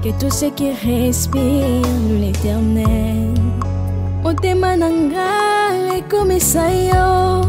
que tout ce qui respire l'éternel. Motema nanga ekomisa yo,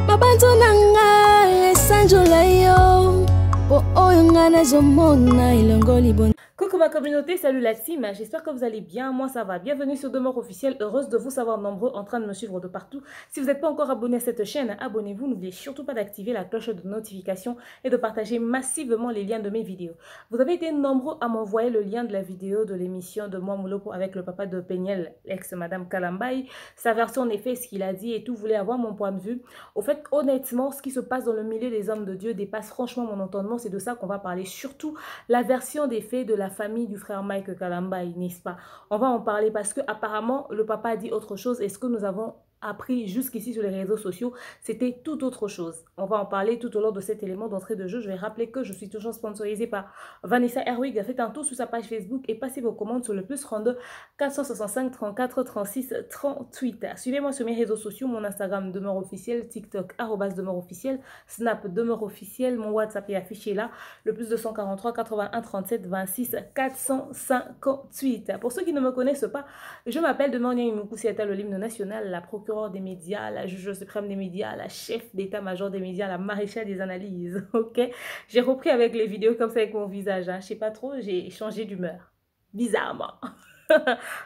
mabanzo nanga esanjola yo, po oyo nga nazomona elongo libon. Coucou ma communauté, salut la team, j'espère que vous allez bien, moi ça va. Bienvenue sur Demeure Officielle, heureuse de vous savoir nombreux en train de me suivre de partout. Si vous n'êtes pas encore abonné à cette chaîne, abonnez-vous, n'oubliez surtout pas d'activer la cloche de notification et de partager massivement les liens de mes vidéos. Vous avez été nombreux à m'envoyer le lien de la vidéo de l'émission de Moi Moulopo avec le papa de Péniel, ex-madame Kalambaye, sa version en effet, ce qu'il a dit et tout, vous voulez avoir mon point de vue. Au fait, honnêtement, ce qui se passe dans le milieu des hommes de Dieu dépasse franchement mon entendement, c'est de ça qu'on va parler, surtout la version des faits de la famille du frère Mike Kalambaye, n'est-ce pas? On va en parler parce que apparemment le papa a dit autre chose et ce que nous avons appris jusqu'ici sur les réseaux sociaux, c'était tout autre chose. On va en parler tout au long de cet élément d'entrée de jeu. Je vais rappeler que je suis toujours sponsorisée par Vanessa Herwig. Faites un tour sur sa page Facebook et passez vos commandes sur le +32 465 34 36 38. Suivez-moi sur mes réseaux sociaux, mon Instagram Demeure Officielle, TikTok @Demeure Officielle, Snap Demeure Officielle, mon WhatsApp est affiché là, le +243 81 37 26 458. Pour ceux qui ne me connaissent pas, je m'appelle Demeure Nyamimoukou Siata, le l'hymne national, la procureure des médias, la juge suprême des médias, la chef d'état-major des médias, la maréchale des analyses, ok? J'ai repris avec les vidéos comme ça avec mon visage, hein. Je sais pas trop, j'ai changé d'humeur, bizarrement.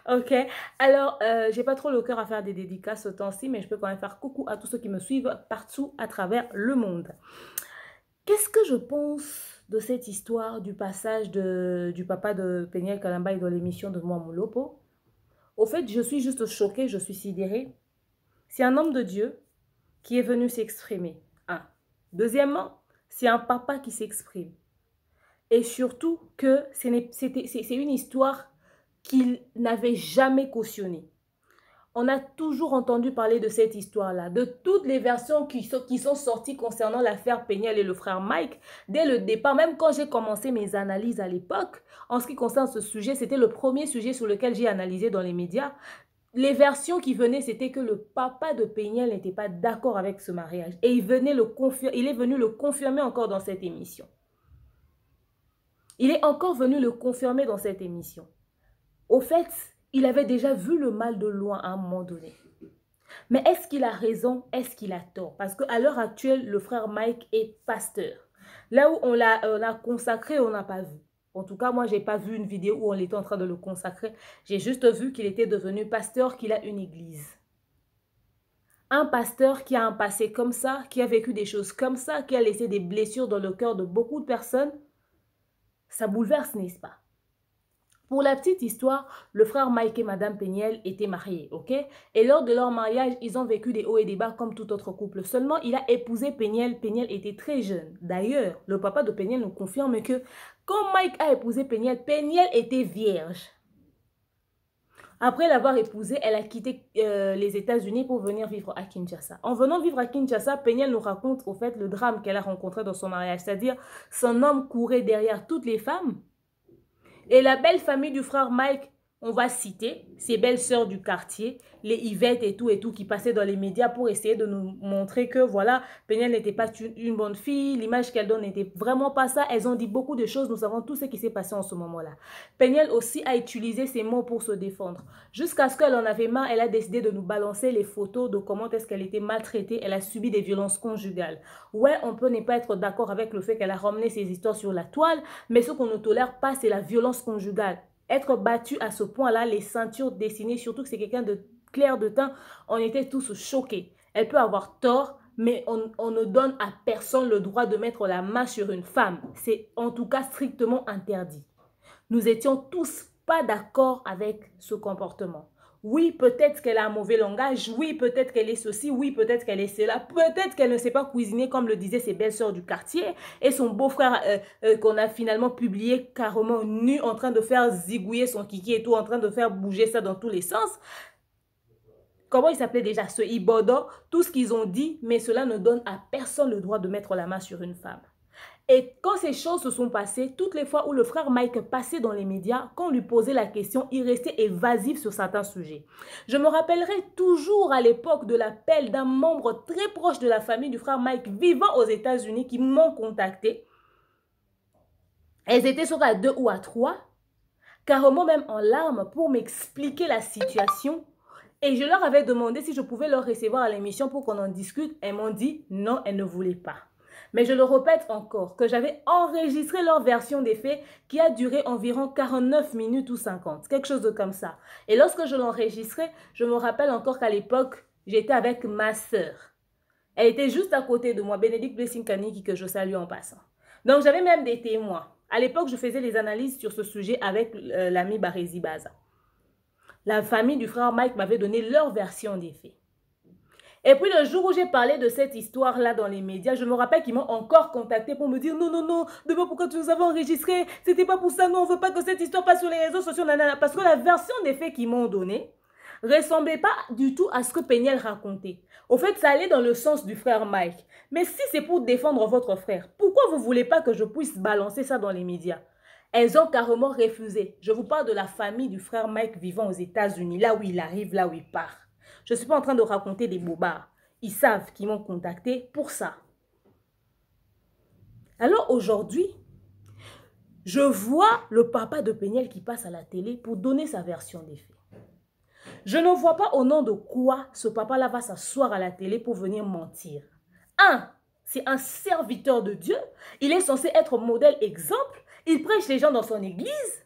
Ok, alors j'ai pas trop le cœur à faire des dédicaces ce temps-ci, mais je peux quand même faire coucou à tous ceux qui me suivent partout à travers le monde. Qu'est-ce que je pense de cette histoire du passage du papa de Péniel Kalambaye dans l'émission de Moi Moulopo? Au fait, je suis juste choquée, je suis sidérée. C'est un homme de Dieu qui est venu s'exprimer. Un. Deuxièmement, c'est un papa qui s'exprime. Et surtout que c'est une histoire qu'il n'avait jamais cautionnée. On a toujours entendu parler de cette histoire-là, de toutes les versions qui sont sorties concernant l'affaire Péniel et le frère Mike. Dès le départ, même quand j'ai commencé mes analyses à l'époque, en ce qui concerne ce sujet, c'était le premier sujet sur lequel j'ai analysé dans les médias. Les versions qui venaient, c'était que le papa de Péniel n'était pas d'accord avec ce mariage. Et il est venu le confirmer encore dans cette émission. Il est encore venu le confirmer dans cette émission. Au fait, il avait déjà vu le mal de loin à un moment donné. Mais est-ce qu'il a raison? Est-ce qu'il a tort? Parce qu'à l'heure actuelle, le frère Mike est pasteur. Là où on l'a consacré, on n'a pas vu. En tout cas, moi, je n'ai pas vu une vidéo où on était en train de le consacrer. J'ai juste vu qu'il était devenu pasteur, qu'il a une église. Un pasteur qui a un passé comme ça, qui a vécu des choses comme ça, qui a laissé des blessures dans le cœur de beaucoup de personnes, ça bouleverse, n'est-ce pas? Pour la petite histoire, le frère Mike et madame Péniel étaient mariés, ok? Et lors de leur mariage, ils ont vécu des hauts et des bas comme tout autre couple. Seulement, il a épousé Péniel. Péniel était très jeune. D'ailleurs, le papa de Péniel nous confirme que quand Mike a épousé Péniel, Péniel était vierge. Après l'avoir épousée, elle a quitté les États-Unis pour venir vivre à Kinshasa. En venant vivre à Kinshasa, Péniel nous raconte au fait le drame qu'elle a rencontré dans son mariage. C'est-à-dire, son homme courait derrière toutes les femmes. Et la belle famille du frère Mike, on va citer ses belles sœurs du quartier, les Yvette et tout, qui passaient dans les médias pour essayer de nous montrer que voilà, Péniel n'était pas une bonne fille, l'image qu'elle donne n'était vraiment pas ça. Elles ont dit beaucoup de choses, nous savons tout ce qui s'est passé en ce moment-là. Péniel aussi a utilisé ses mots pour se défendre. Jusqu'à ce qu'elle en avait marre, elle a décidé de nous balancer les photos de comment est-ce qu'elle était maltraitée, elle a subi des violences conjugales. Ouais, on peut ne pas être d'accord avec le fait qu'elle a ramené ses histoires sur la toile, mais ce qu'on ne tolère pas, c'est la violence conjugale. Être battu à ce point-là, les ceintures dessinées, surtout que c'est quelqu'un de clair de teint, on était tous choqués. Elle peut avoir tort, mais on ne donne à personne le droit de mettre la main sur une femme. C'est en tout cas strictement interdit. Nous étions tous pas d'accord avec ce comportement. Oui, peut-être qu'elle a un mauvais langage. Oui, peut-être qu'elle est ceci. Oui, peut-être qu'elle est cela. Peut-être qu'elle ne sait pas cuisiner comme le disaient ses belles-sœurs du quartier. Et son beau-frère qu'on a finalement publié carrément nu en train de faire zigouiller son kiki et tout, en train de faire bouger ça dans tous les sens. Comment il s'appelait déjà? Ce Ibodo. Tout ce qu'ils ont dit, mais cela ne donne à personne le droit de mettre la main sur une femme. Et quand ces choses se sont passées, toutes les fois où le frère Mike passait dans les médias, quand on lui posait la question, il restait évasif sur certains sujets. Je me rappellerai toujours à l'époque de l'appel d'un membre très proche de la famille du frère Mike vivant aux États-Unis qui m'ont contacté. Elles étaient soit à 2 ou à 3. carrément même en larmes pour m'expliquer la situation. Et je leur avais demandé si je pouvais leur recevoir à l'émission pour qu'on en discute. Elles m'ont dit non, elles ne voulaient pas. Mais je le répète encore, que j'avais enregistré leur version des faits qui a duré environ 49 minutes ou 50, quelque chose de comme ça. Et lorsque je l'enregistrais, je me rappelle encore qu'à l'époque, j'étais avec ma sœur. Elle était juste à côté de moi, Bénédicte Blessing Kaniki, que je salue en passant. Donc j'avais même des témoins. À l'époque, je faisais les analyses sur ce sujet avec l'ami Barézi Baza. La famille du frère Mike m'avait donné leur version des faits. Et puis le jour où j'ai parlé de cette histoire-là dans les médias, je me rappelle qu'ils m'ont encore contacté pour me dire non, non, non, demain pourquoi tu nous avais enregistré? C'était pas pour ça, non, on veut pas que cette histoire passe sur les réseaux sociaux, nanana. Parce que la version des faits qu'ils m'ont donnée ressemblait pas du tout à ce que Péniel racontait. Au fait, ça allait dans le sens du frère Mike. Mais si c'est pour défendre votre frère, pourquoi vous voulez pas que je puisse balancer ça dans les médias? Elles ont carrément refusé. Je vous parle de la famille du frère Mike vivant aux États-Unis, là où il arrive, là où il part. Je ne suis pas en train de raconter des bobards. Ils savent qu'ils m'ont contacté pour ça. Alors aujourd'hui, je vois le papa de Péniel qui passe à la télé pour donner sa version des faits. Je ne vois pas au nom de quoi ce papa-là va s'asseoir à la télé pour venir mentir. Un, c'est un serviteur de Dieu. Il est censé être modèle exemple. Il prêche les gens dans son église.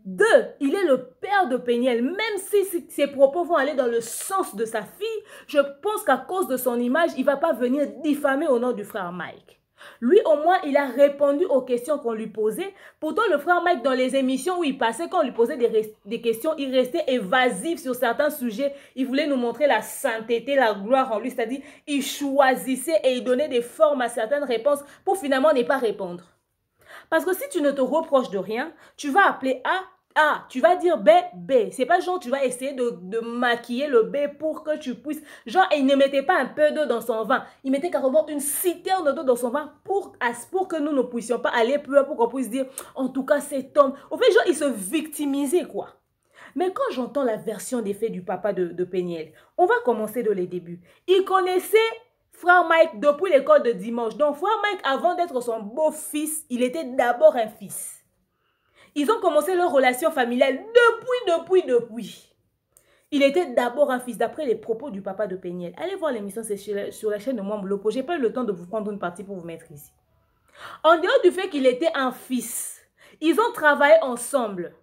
2, il est le père de Péniel. Même si ses propos vont aller dans le sens de sa fille, je pense qu'à cause de son image, il ne va pas venir diffamer au nom du frère Mike. Lui, au moins, il a répondu aux questions qu'on lui posait. Pourtant, le frère Mike, dans les émissions où il passait, quand on lui posait des questions, il restait évasif sur certains sujets. Il voulait nous montrer la sainteté, la gloire en lui. C'est-à-dire, il choisissait et il donnait des formes à certaines réponses pour finalement ne pas répondre. Parce que si tu ne te reproches de rien, tu vas appeler A, tu vas dire B, B. C'est pas genre tu vas essayer de maquiller le B pour que tu puisses... Genre, il ne mettait pas un peu d'eau dans son vin. Il mettait carrément une citerne d'eau dans son vin pour que nous ne puissions pas aller plus loin, pour qu'on puisse dire, en tout cas, cet homme... Au fait, genre, il se victimisait, quoi. Mais quand j'entends la version des faits du papa de Péniel, on va commencer de les débuts. Il connaissait frère Mike depuis l'école de dimanche. Donc, frère Mike, avant d'être son beau-fils, il était d'abord un fils. Ils ont commencé leur relation familiale depuis. Il était d'abord un fils, d'après les propos du papa de Péniel. Allez voir l'émission, c'est sur la chaîne de Mwambo Lopo. Je n'ai pas eu le temps de vous prendre une partie pour vous mettre ici. En dehors du fait qu'il était un fils, ils ont travaillé ensemble.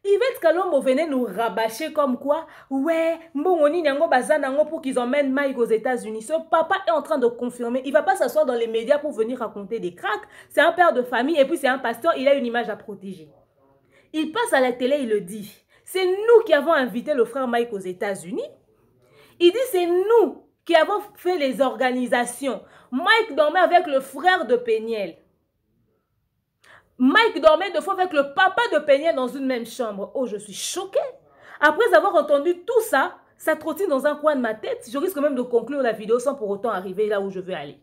Yvette Kalombo venait nous rabâcher comme quoi, ouais, Mbongoni Nyango Bazanango pour qu'ils emmènent Mike aux États-Unis. Ce papa est en train de confirmer. Il ne va pas s'asseoir dans les médias pour venir raconter des cracks. C'est un père de famille et puis c'est un pasteur. Il a une image à protéger. Il passe à la télé, il le dit. C'est nous qui avons invité le frère Mike aux États-Unis. Il dit, c'est nous qui avons fait les organisations. Mike dormait avec le frère de Péniel. Mike dormait deux fois avec le papa de Péniel dans une même chambre. Oh, je suis choquée. Après avoir entendu tout ça, ça trottine dans un coin de ma tête. Je risque même de conclure la vidéo sans pour autant arriver là où je veux aller.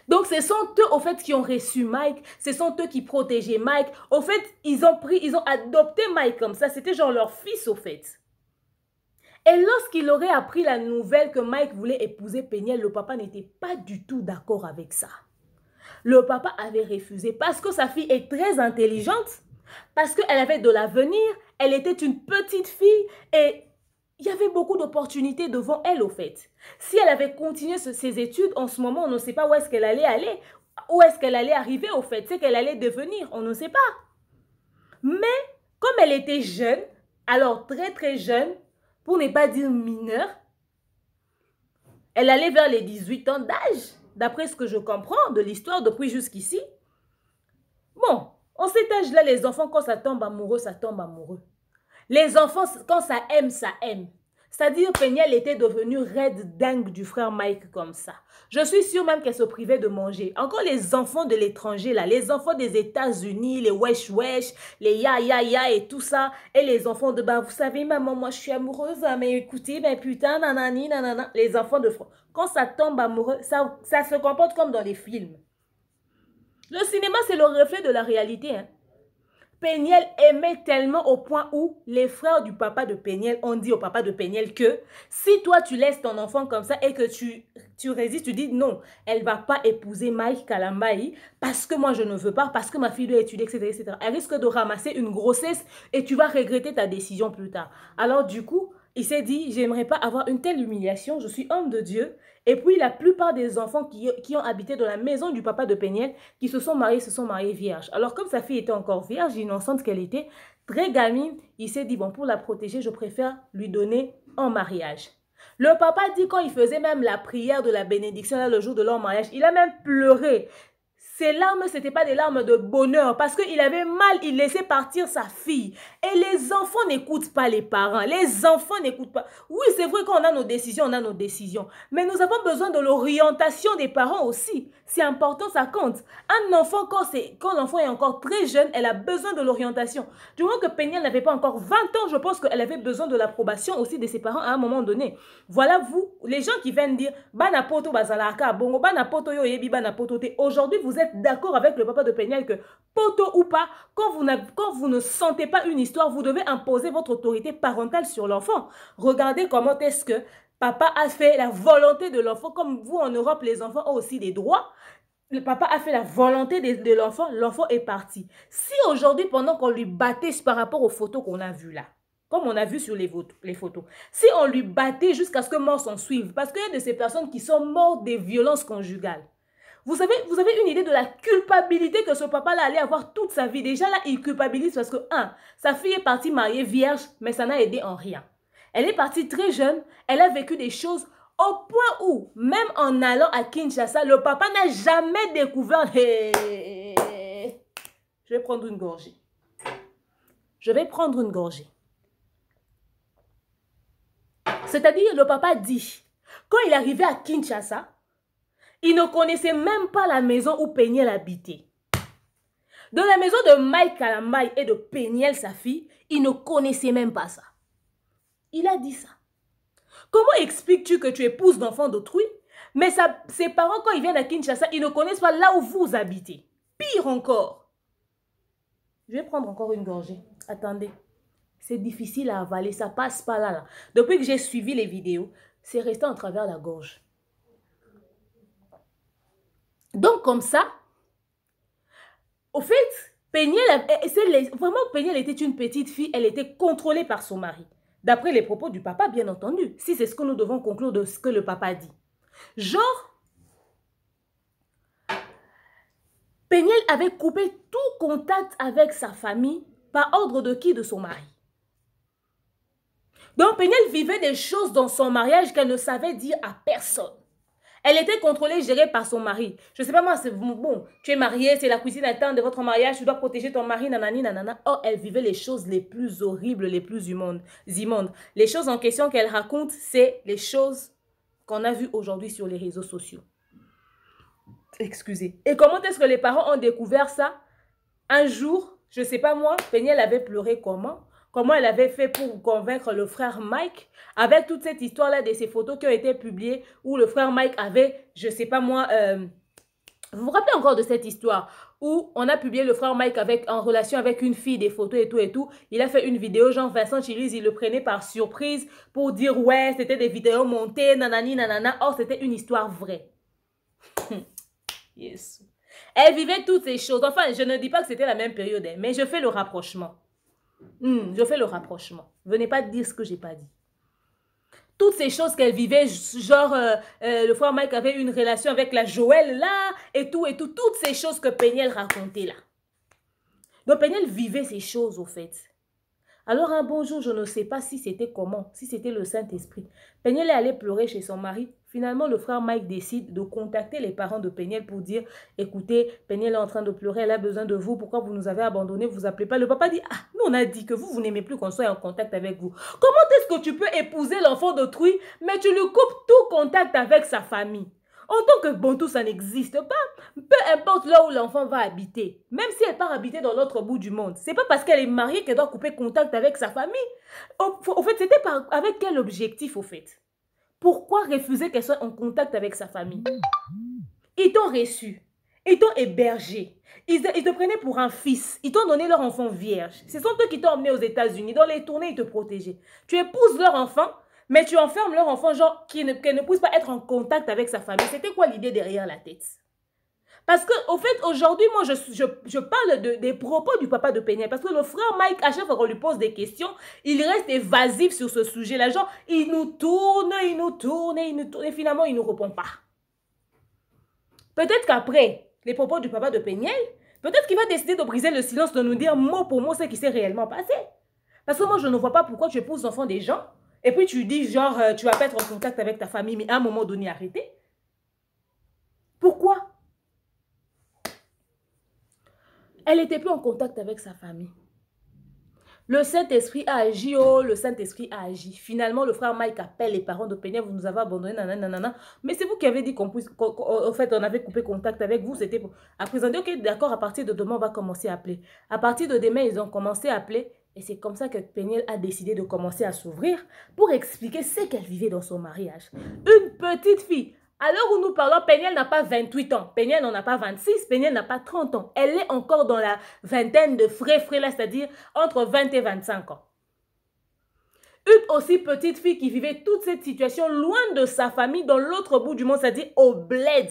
Donc, ce sont eux, au fait, qui ont reçu Mike. Ce sont eux qui protégeaient Mike. Au fait, ils ont adopté Mike comme ça. C'était genre leur fils, au fait. Et lorsqu'il aurait appris la nouvelle que Mike voulait épouser Péniel, le papa n'était pas du tout d'accord avec ça. Le papa avait refusé parce que sa fille est très intelligente, parce qu'elle avait de l'avenir, elle était une petite fille et il y avait beaucoup d'opportunités devant elle au fait. Si elle avait continué ses études, en ce moment, on ne sait pas où est-ce qu'elle allait aller, où est-ce qu'elle allait arriver au fait, c'est qu'elle allait devenir, on ne sait pas. Mais comme elle était jeune, alors très jeune, pour ne pas dire mineure, elle allait vers les 18 ans d'âge. D'après ce que je comprends de l'histoire depuis jusqu'ici. Bon, en cet âge-là, les enfants, quand ça tombe amoureux, ça tombe amoureux. Les enfants, quand ça aime, ça aime. C'est-à-dire que Péniel était devenue raide dingue du frère Mike comme ça. Je suis sûre même qu'elle se privait de manger. Encore les enfants de l'étranger, là, les enfants des États-Unis, les wesh wesh, les ya ya ya et tout ça. Et les enfants de, bah, vous savez, maman, moi je suis amoureuse, hein, mais écoutez, mais putain, nanani, nanana. Les enfants de France. Quand ça tombe amoureux, ça se comporte comme dans les films. Le cinéma, c'est le reflet de la réalité. Hein. Péniel aimait tellement au point où les frères du papa de Péniel ont dit au papa de Péniel que si toi tu laisses ton enfant comme ça et que tu résistes, tu dis non, elle ne va pas épouser Mike Kalambayi parce que moi je ne veux pas, parce que ma fille doit étudier, etc., etc. Elle risque de ramasser une grossesse et tu vas regretter ta décision plus tard. Alors du coup, il s'est dit, j'aimerais pas avoir une telle humiliation, je suis homme de Dieu. Et puis la plupart des enfants qui ont habité dans la maison du papa de Péniel, qui se sont mariés vierges. Alors comme sa fille était encore vierge, innocente qu'elle était, très gamine, il s'est dit, bon, pour la protéger, je préfère lui donner en mariage. Le papa dit quand il faisait même la prière de la bénédiction là, le jour de leur mariage, il a même pleuré. Ses larmes, ce n'étaient pas des larmes de bonheur parce qu'il avait mal, il laissait partir sa fille. Et les enfants n'écoutent pas les parents. Les enfants n'écoutent pas. Oui, c'est vrai qu'on a nos décisions, on a nos décisions. Mais nous avons besoin de l'orientation des parents aussi. C'est important, ça compte. Un enfant, quand l'enfant est encore très jeune, elle a besoin de l'orientation. Du moment que Péniel n'avait pas encore 20 ans, je pense qu'elle avait besoin de l'approbation aussi de ses parents à un moment donné. Voilà vous, les gens qui viennent dire « Banapoto bazalaka, bongo, banapoto yo yebi, banapoto te ». Aujourd'hui, vous êtes d'accord avec le papa de Péniel que, poto ou pas, quand vous ne sentez pas une histoire, vous devez imposer votre autorité parentale sur l'enfant. Regardez comment est-ce que papa a fait la volonté de l'enfant. Comme vous, en Europe, les enfants ont aussi des droits. Le papa a fait la volonté de l'enfant, l'enfant est parti. Si aujourd'hui, pendant qu'on lui battait par rapport aux photos qu'on a vues là, comme on a vu sur les photos, si on lui battait jusqu'à ce que mort s'en suive, parce qu'il y a de ces personnes qui sont mortes des violences conjugales. Vous avez une idée de la culpabilité que ce papa-là allait avoir toute sa vie. Déjà là, il culpabilise parce que, sa fille est partie mariée vierge, mais ça n'a aidé en rien. Elle est partie très jeune, elle a vécu des choses au point où, même en allant à Kinshasa, le papa n'a jamais découvert... Je vais prendre une gorgée. C'est-à-dire, le papa dit, quand il est arrivé à Kinshasa, il ne connaissait même pas la maison où Péniel habitait. De la maison de Mike Kalambayi et de Péniel, sa fille, il ne connaissait même pas ça. Il a dit ça. Comment expliques-tu que tu épouses d'enfants d'autrui, mais ses parents, quand ils viennent à Kinshasa, ils ne connaissent pas là où vous habitez? Pire encore. Je vais prendre encore une gorgée. Attendez. C'est difficile à avaler, ça passe pas là. Depuis que j'ai suivi les vidéos, c'est resté en travers la gorge. Donc, comme ça, au fait, vraiment, Péniel était une petite fille, elle était contrôlée par son mari. D'après les propos du papa, bien entendu, si c'est ce que nous devons conclure de ce que le papa dit. Genre, Péniel avait coupé tout contact avec sa famille par ordre de qui? De son mari. Donc, Péniel vivait des choses dans son mariage qu'elle ne savait dire à personne. Elle était contrôlée, gérée par son mari. Je ne sais pas moi, c'est bon, tu es mariée, c'est la cuisine interne de votre mariage, tu dois protéger ton mari, nanani, nanana. Or, elle vivait les choses les plus horribles, les plus immondes. Les choses en question qu'elle raconte, c'est les choses qu'on a vues aujourd'hui sur les réseaux sociaux. Excusez. Et comment est-ce que les parents ont découvert ça? Un jour, je ne sais pas moi, Péniel avait pleuré comment? Comment elle avait fait pour convaincre le frère Mike, avec toute cette histoire-là de ces photos qui ont été publiées, où le frère Mike avait, je ne sais pas moi, vous vous rappelez encore de cette histoire, où on a publié le frère Mike en relation avec une fille, des photos et tout et tout. Il a fait une vidéo, genre Vincent Chilise, il le prenait par surprise pour dire, ouais, c'était des vidéos montées, nanani, nanana. Or, c'était une histoire vraie. Yes. Elle vivait toutes ces choses. Enfin, je ne dis pas que c'était la même période, hein, mais je fais le rapprochement. Je fais le rapprochement. Venez pas dire ce que j'ai pas dit. Toutes ces choses qu'elle vivait, genre le frère Mike avait une relation avec la Joël là, et tout, toutes ces choses que Péniel racontait là. Donc Péniel vivait ces choses au fait. Alors un bon jour, je ne sais pas si c'était comment, si c'était le Saint-Esprit. Péniel est allé pleurer chez son mari. Finalement, le frère Mike décide de contacter les parents de Péniel pour dire, écoutez, Péniel est en train de pleurer, elle a besoin de vous, pourquoi vous nous avez abandonnés, vous appelez pas. Le papa dit, ah, nous on a dit que vous n'aimez plus qu'on soit en contact avec vous. Comment est-ce que tu peux épouser l'enfant d'autrui, mais tu lui coupes tout contact avec sa famille? En tant que Bantou, ça n'existe pas. Peu importe là où l'enfant va habiter. Même si elle part habiter dans l'autre bout du monde. C'est pas parce qu'elle est mariée qu'elle doit couper contact avec sa famille. Au fait, c'était avec quel objectif, au fait? Pourquoi refuser qu'elle soit en contact avec sa famille? Ils t'ont reçu. Ils t'ont hébergé. Ils te prenaient pour un fils. Ils t'ont donné leur enfant vierge. Ce sont eux qui t'ont emmené aux États-Unis. Dans les tournées, ils te protégeaient. Tu épouses leur enfant, mais tu enfermes leur enfant, genre, qu'elle ne puisse pas être en contact avec sa famille. C'était quoi l'idée derrière la tête? Parce qu'au fait, aujourd'hui, moi, je parle des propos du papa de Péniel. Parce que le frère Mike, à chaque fois qu'on lui pose des questions, il reste évasif sur ce sujet-là. Genre, il nous tourne, il nous tourne, il nous tourne. Et finalement, il ne nous répond pas. Peut-être qu'après les propos du papa de Péniel, peut-être qu'il va décider de briser le silence, de nous dire mot pour mot ce qui s'est réellement passé. Parce que moi, je ne vois pas pourquoi tu épouses l'enfant des gens. Et puis tu dis, genre, tu vas pas être en contact avec ta famille, mais à un moment donné, arrêtez. Pourquoi? Elle n'était plus en contact avec sa famille. Le Saint-Esprit a agi, oh, le Saint-Esprit a agi. Finalement, le frère Mike appelle les parents de Péniel, vous nous avez abandonnés, nanana. Mais c'est vous qui avez dit en fait, on avait coupé contact avec vous. C'était pour... Après, ils ont dit, ok, d'accord, à partir de demain, on va commencer à appeler. À partir de demain, ils ont commencé à appeler. Et c'est comme ça que Péniel a décidé de commencer à s'ouvrir pour expliquer ce qu'elle vivait dans son mariage. Une petite fille. À l'heure où nous parlons, Péniel n'a pas 28 ans. Péniel n'en a pas 26. Péniel n'a pas 30 ans. Elle est encore dans la vingtaine de frais là, c'est-à-dire entre 20 et 25 ans. Une aussi petite fille qui vivait toute cette situation loin de sa famille, dans l'autre bout du monde, c'est-à-dire au bled.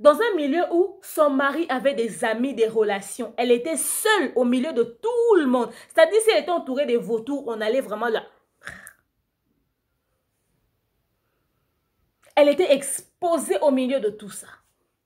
Dans un milieu où son mari avait des amis, des relations. Elle était seule au milieu de tout le monde. C'est-à-dire si elle était entourée des vautours, on allait vraiment là. Elle était exposée au milieu de tout ça.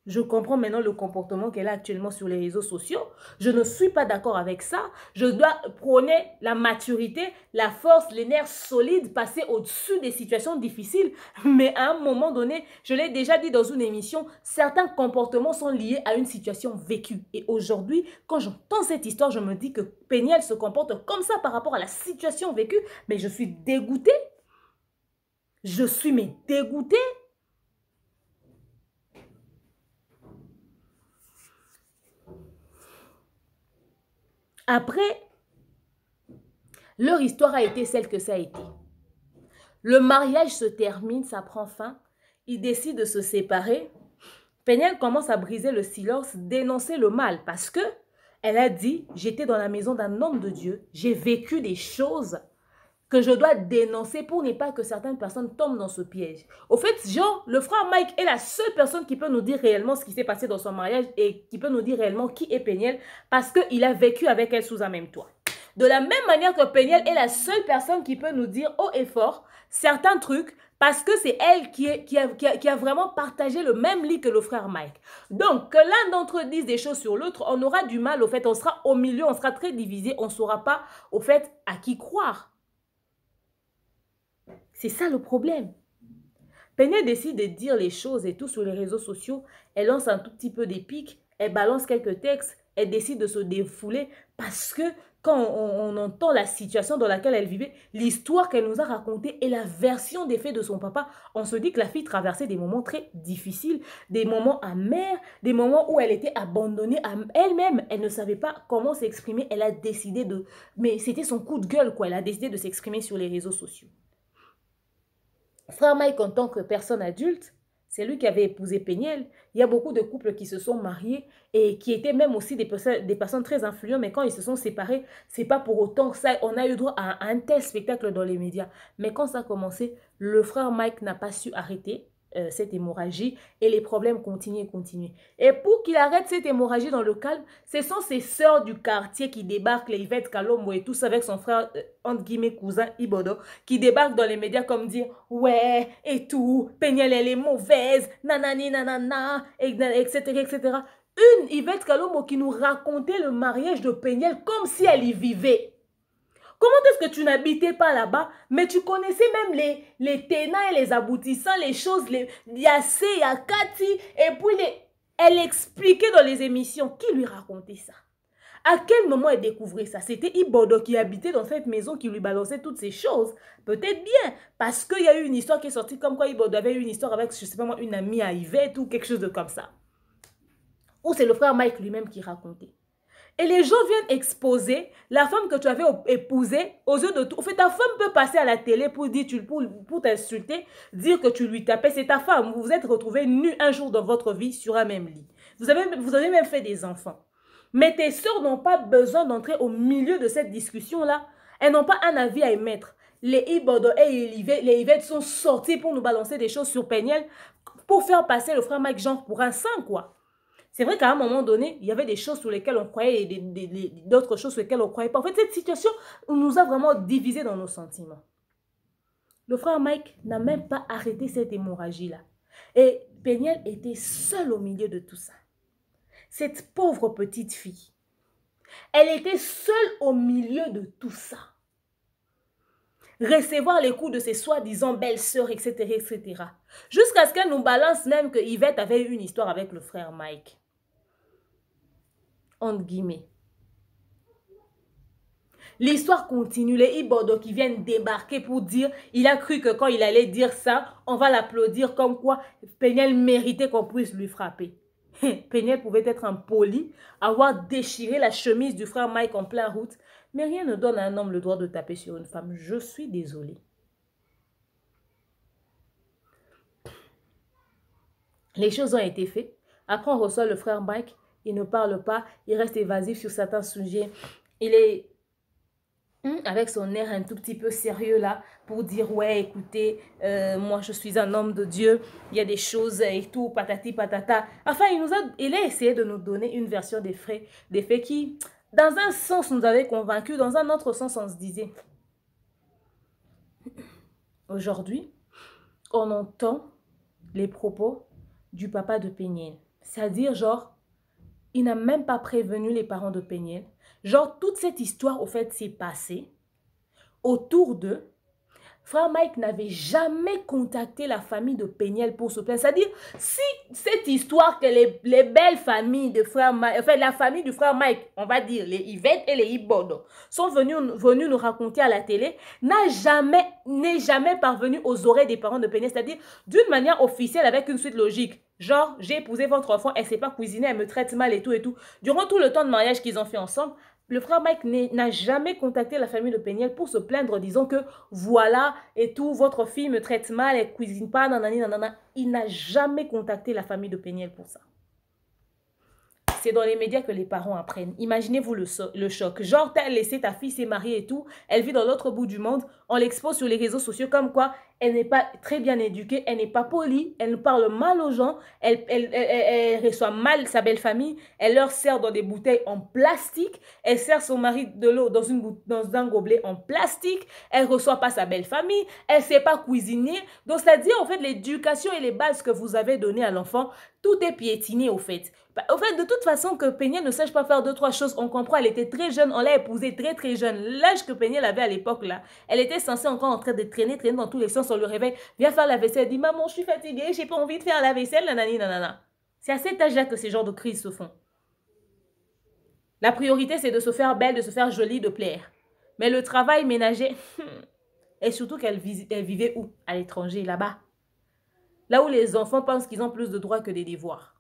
Je comprends maintenant le comportement qu'elle a actuellement sur les réseaux sociaux. Je ne suis pas d'accord avec ça. Je dois prôner la maturité, la force, les nerfs solides, passer au-dessus des situations difficiles. Mais à un moment donné, je l'ai déjà dit dans une émission, certains comportements sont liés à une situation vécue. Et aujourd'hui, quand j'entends cette histoire, je me dis que Péniel se comporte comme ça par rapport à la situation vécue. Mais je suis dégoûtée. Je suis dégoûtée. Après, leur histoire a été celle que ça a été. Le mariage se termine, ça prend fin. Ils décident de se séparer. Péniel commence à briser le silence, dénoncer le mal parce que elle a dit, j'étais dans la maison d'un homme de Dieu, j'ai vécu des choses que je dois dénoncer pour ne pas que certaines personnes tombent dans ce piège. Au fait, genre, le frère Mike est la seule personne qui peut nous dire réellement ce qui s'est passé dans son mariage et qui peut nous dire réellement qui est Péniel parce qu'il a vécu avec elle sous un même toit. De la même manière que Péniel est la seule personne qui peut nous dire haut et fort certains trucs parce que c'est elle qui a vraiment partagé le même lit que le frère Mike. Donc, que l'un d'entre eux dise des choses sur l'autre, on aura du mal, au fait, on sera au milieu, on sera très divisé, on ne saura pas, au fait, à qui croire. C'est ça le problème. Péniel décide de dire les choses et tout sur les réseaux sociaux. Elle lance un tout petit peu des pics. Elle balance quelques textes. Elle décide de se défouler parce que quand on entend la situation dans laquelle elle vivait, l'histoire qu'elle nous a racontée et la version des faits de son papa, on se dit que la fille traversait des moments très difficiles, des moments amers, des moments où elle était abandonnée à elle-même. Elle ne savait pas comment s'exprimer. Elle a décidé de... Mais c'était son coup de gueule, quoi. Elle a décidé de s'exprimer sur les réseaux sociaux. Frère Mike, en tant que personne adulte, c'est lui qui avait épousé Péniel. Il y a beaucoup de couples qui se sont mariés et qui étaient même aussi des personnes très influentes, mais quand ils se sont séparés, c'est pas pour autant que ça, on a eu droit à un tel spectacle dans les médias. Mais quand ça a commencé, le frère Mike n'a pas su arrêter cette hémorragie et les problèmes continuent. Et pour qu'il arrête cette hémorragie dans le calme, ce sont ses sœurs du quartier qui débarquent, les Yvette Kalombo et tous avec son frère, entre guillemets, cousin Ibodo, qui débarquent dans les médias comme dire « Ouais, et tout, Péniel, elle est mauvaise, nanani, nanana, etc. etc. » Une Yvette Kalombo qui nous racontait le mariage de Péniel comme si elle y vivait. Comment est-ce que tu n'habitais pas là-bas, mais tu connaissais même les tenants et les aboutissants, les choses, il y a C, il y a Cathy, et puis elle expliquait dans les émissions. Qui lui racontait ça? À quel moment elle découvrait ça? C'était Ibodo qui habitait dans cette maison qui lui balançait toutes ces choses. Peut-être bien, parce qu'il y a eu une histoire qui est sortie comme quoi Ibodo avait eu une histoire avec, je ne sais pas moi, une amie à Yvette ou quelque chose de comme ça. Ou c'est le frère Mike lui-même qui racontait. Et les gens viennent exposer la femme que tu avais épousée aux yeux de tout. En fait, ta femme peut passer à la télé pour dire, pour t'insulter, dire que tu lui tapais. C'est ta femme. Vous vous êtes retrouvés nus un jour dans votre vie sur un même lit. Vous avez même fait des enfants. Mais tes sœurs n'ont pas besoin d'entrer au milieu de cette discussion-là. Elles n'ont pas un avis à émettre. Les Ibodo et les Yvette sont sortis pour nous balancer des choses sur Péniel pour faire passer le frère Mike genre pour un saint, quoi. C'est vrai qu'à un moment donné, il y avait des choses sur lesquelles on croyait et d'autres choses sur lesquelles on ne croyait pas. En fait, cette situation nous a vraiment divisés dans nos sentiments. Le frère Mike n'a même pas arrêté cette hémorragie-là. Et Péniel était seul au milieu de tout ça. Cette pauvre petite fille, elle était seule au milieu de tout ça. Recevoir les coups de ses soi-disant belles-sœurs, etc., etc. Jusqu'à ce qu'elle nous balance même que Yvette avait eu une histoire avec le frère Mike. Entre guillemets. L'histoire continue, les Ibodo qui viennent débarquer pour dire, il a cru que quand il allait dire ça, on va l'applaudir comme quoi Péniel méritait qu'on puisse lui frapper. Péniel pouvait être impoli, avoir déchiré la chemise du frère Mike en pleine route, mais rien ne donne à un homme le droit de taper sur une femme. Je suis désolée. Les choses ont été faites. Après, on reçoit le frère Mike. Il ne parle pas. Il reste évasif sur certains sujets. Il est avec son air un tout petit peu sérieux là pour dire ouais écoutez moi je suis un homme de Dieu, il y a des choses et tout patati patata. Enfin il a essayé de nous donner une version des faits qui dans un sens nous avait convaincus, dans un autre sens on se disait aujourd'hui on entend les propos du papa de Péniel, c'est-à-dire genre il n'a même pas prévenu les parents de Péniel. Genre, toute cette histoire, au fait, s'est passée autour d'eux. Frère Mike n'avait jamais contacté la famille de Péniel pour se plaindre. C'est-à-dire, si cette histoire que les belles familles de frère Mike, enfin, la famille du frère Mike, on va dire, les Yvette et les Ibodo, sont venus nous raconter à la télé, n'est jamais parvenu aux oreilles des parents de Péniel. C'est-à-dire, d'une manière officielle, avec une suite logique. Genre, j'ai épousé votre enfant, elle ne sait pas cuisiner, elle me traite mal et tout et tout. Durant tout le temps de mariage qu'ils ont fait ensemble, le frère Mike n'a jamais contacté la famille de Péniel pour se plaindre, disant que voilà et tout, votre fille me traite mal, elle ne cuisine pas, nanani, nanana. Il n'a jamais contacté la famille de Péniel pour ça. C'est dans les médias que les parents apprennent. Imaginez-vous le choc. Genre, t'as laissé ta fille s'est mariée et tout, elle vit dans l'autre bout du monde, on l'expose sur les réseaux sociaux comme quoi elle n'est pas très bien éduquée, elle n'est pas polie, elle parle mal aux gens, elle reçoit mal sa belle famille, elle leur sert dans des bouteilles en plastique, elle sert son mari de l'eau dans un gobelet en plastique, elle ne reçoit pas sa belle famille, elle ne sait pas cuisiner. Donc, c'est-à-dire, en fait, l'éducation et les bases que vous avez données à l'enfant, tout est piétiné, au fait. Au fait, de toute façon, que Péniel ne sache pas faire deux, trois choses, on comprend, elle était très jeune, on l'a épousée très, très jeune. L'âge que Péniel avait à l'époque, là, elle était censée encore en train de traîner dans tous les sens, on le réveille, viens faire la vaisselle, elle dit, maman, je suis fatiguée, j'ai pas envie de faire la vaisselle, nanani, nanana. C'est à cet âge-là que ces genres de crises se font. La priorité, c'est de se faire belle, de se faire jolie, de plaire. Mais le travail ménager, et surtout qu'elle vivait où? À l'étranger, là-bas. Là où les enfants pensent qu'ils ont plus de droits que des devoirs.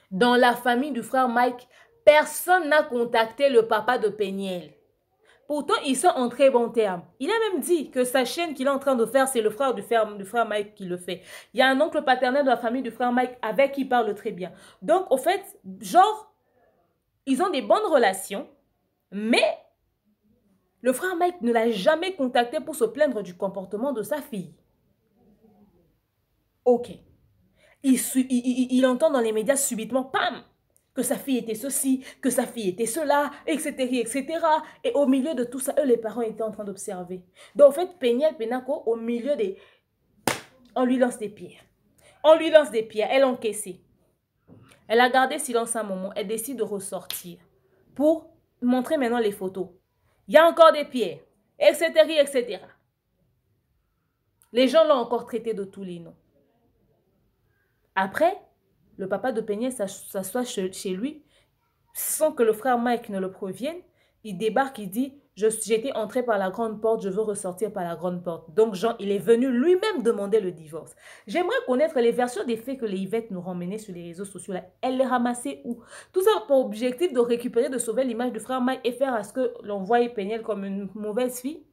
Dans la famille du frère Mike, personne n'a contacté le papa de Péniel. Pourtant, ils sont en très bons termes. Il a même dit que sa chaîne qu'il est en train de faire, c'est le frère du frère Mike qui le fait. Il y a un oncle paternel de la famille du frère Mike avec qui il parle très bien. Donc, au fait, genre, ils ont des bonnes relations, mais le frère Mike ne l'a jamais contacté pour se plaindre du comportement de sa fille. Ok. Il entend dans les médias subitement, pam, que sa fille était ceci, que sa fille était cela, etc., etc. Et au milieu de tout ça, eux, les parents étaient en train d'observer. Donc, en fait, Péniel Pénaco, au milieu des... On lui lance des pierres. On lui lance des pierres. Elle encaissait. Elle a gardé silence un moment. Elle décide de ressortir pour montrer maintenant les photos. Il y a encore des pierres, etc., etc. Les gens l'ont encore traité de tous les noms. Après, le papa de Péniel s'assoit chez lui sans que le frère Mike ne le prévienne Il débarque, il dit, j'étais entré par la grande porte, je veux ressortir par la grande porte. Donc Jean, il est venu lui-même demander le divorce. J'aimerais connaître les versions des faits que les Yvette nous ramenaient sur les réseaux sociaux. Là. Elle les ramassait où? Tout ça pour objectif de récupérer, de sauver l'image du frère Mike et faire à ce que l'on voie Péniel comme une mauvaise fille.